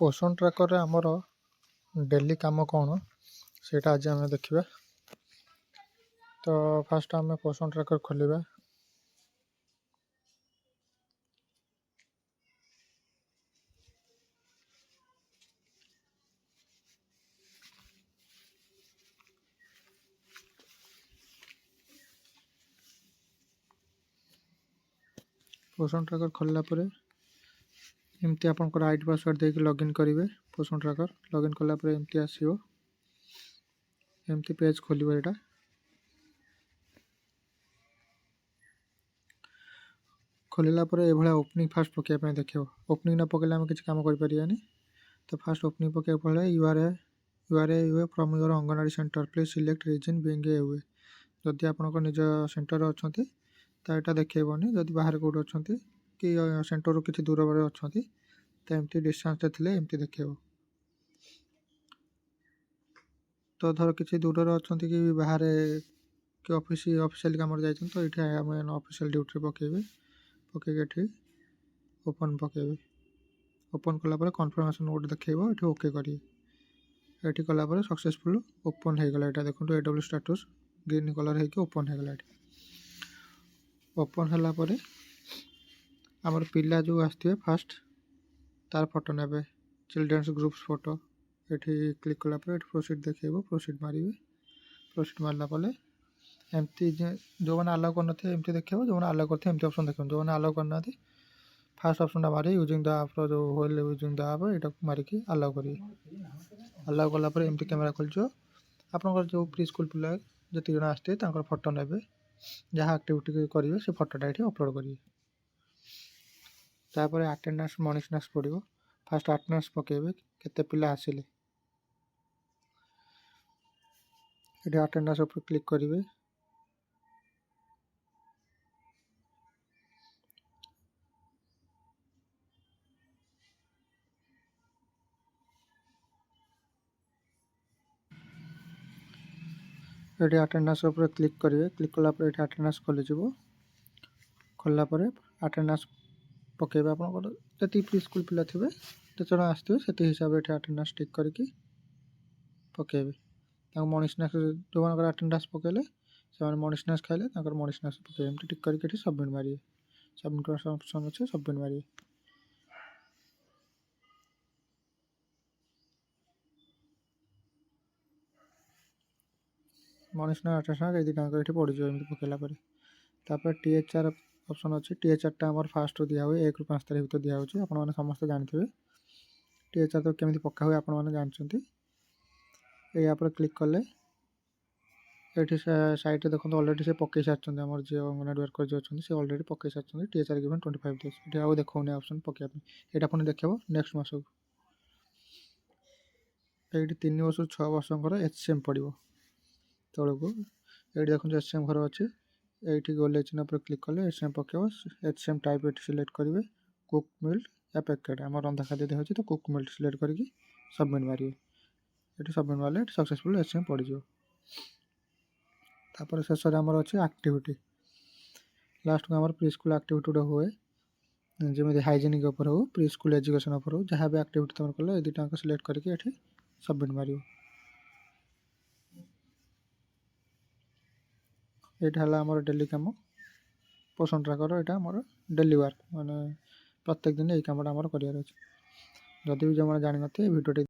पोषण ट्रैकर आमर डेली काम कौन सेटा आज आम देखा। तो फास्ट आम पोषण ट्रैकर खोलिबा। पोषण ट्रैकर खोलला परे एमती आपनकर आईडी पासवर्ड देके लॉगिन करेंगे। पोषण ट्रैकर लॉगिन कला परे एमती आसीबो, एमती पेज खोलिबो। एटा खोलिला परे ए भला ओपनिंग फास्ट पके पे देखियो। ओपनिंग ना पकेला हम किछ काम कर परियानी। तो फास्ट ओपनिंग पके पड़े you from your anganwadi centre please select reason being a way. जदि आपनकर निज सेंटर अछंती तो एटा देखेबोनी। जदि बाहर कोड अछंती कि सेंटर रो किछि दूर बारे अछंती तो एमती डिस्टेंस थिले एमती देखेबो। तो धर किछि दूर रो अछंती कि बाहर कि ऑफिशियल काम रे जाइछन तो एठी हम ऑफिशियल ड्यूटी पकेबे। पके के ओपन पकेबे। ओपन कला पर कन्फर्मेशन कोड देखेबो। एठी ओके करिए। एठी कला पर सक्सेसफुल ओपन हे गला। एटा देखंतु एडब्ल्यू स्टेटस ग्रीन कलर हे के ओपन हे गला। एठी ओपन हला पर हमर पिल्ला जो आस्थिबे फास्ट तार फोटो नेबे। चिल्ड्रंस ग्रुप्स फोटो एठी क्लिक कला पर एठी प्रोसीड देखेबो। प्रोसीड मारिबे। प्रोसीड मारला पले एमती जो माने अलाउ करनथे एमती देखेबो। जो माने अलाउ करथे एमती ऑप्शन देखो। जो माने अलाउ करनाथि फास्ट ऑप्शन टा मारे यूजिंग द ऐप जो होल यूजिंग द ऐप एटा मारी के अलाउ करिए। अलाउ कला पर एमती कैमरा खोलजो। आपनकर जो प्री स्कूल पिला जति जण आस्ते तांकर फोटो नेबे। जहा एक्टिविटी करिवे से फोटोटा एठी अपलोड करिए। तापर अटेंडेंस मॉनिटर्स पड़िबो। फास्ट अटेंडेंस पकेबे केते पिला आसिले। एठी अटेंडेंस ऊपर क्लिक करिवे। एठी अटेंडेंस ऊपर क्लिक करिवे। क्लिक कला पर एठी अटेंडेंस खोली जिवो। खोलला पर अटेंडेंस पकेबे। आपनकर जति प्री स्कूल पिला थिबे ते जण आस्ते सेति हिसाब एठी अटेंडेंस टिक करिकि पकेबे। तां मॉनिटर्स जो मानकर अटेंडेंस पकेले से माने मॉनिटर्स खाइले तांकर मॉनिटर्स पकेबे। एमती टिक करिकि एठी सबमिट मारिए। सबमिट कर ऑप्शन अछि सबमिट मारिए। मॉनिटर्स अटेंडेंस एदी तांकर एठी पड़ी जो एमती पकेला पर तापर टीएचआर ऑप्शन अछि। टीएचआर टा हमर फास्ट दिया हुए 1 ରୁ 5 तारिख तो दिया होछि। आपण माने समस्त जानथिबे टीएचआर तो केमिति पक्का हुए आपण माने जानछंती। ए या पर क्लिक करले एठी साइट देखो ऑलरेडी से पक्के सारछंती। हमर जे अंगनवाड़ी वर्कर जे अछंती से ऑलरेडी पक्के सारछंती। टीएचआर गिवन 25 डेज एठी आउ देखौने ऑप्शन पक्के पे एटा पुनी देखबो नेक्स्ट मास एठी 3 वर्ष 6 वर्षंकर एचसीएम पड़िबो तळको। एठी देखो एचसीएम घर अछि। एठी गोले चिन्ह पर क्लिक करले एचसीएम पकेबो। एचसीएम टाइप एठी सिलेक्ट करिवे कुक मिल या पैकेट हमर रंधा खाद्य दे होछि तो कुक मिल सिलेक्ट करके सबमिट मारिए। एठी सबमिट मारले एठी सक्सेसफुल एचसीएम पड़ी जो। तापर शेष रे हमर अछि एक्टिविटी। लास्ट को हमर प्री स्कूल एक्टिविटी हुए जेमे हाइजीनिक ऊपर हो प्री स्कूल एजुकेशन ऊपर हो जहां भी एक्टिविटी तमर करले ए दुटा को सिलेक्ट करके एठी सबमिट मारियो। एटा हला हमर डेली काम पोषण ट्रैकर। एटा हमर डेली वर्क माने प्रत्येक दिन ए कामटा हमर करियर अछि। जदि भी जमन जानि नथे वीडियो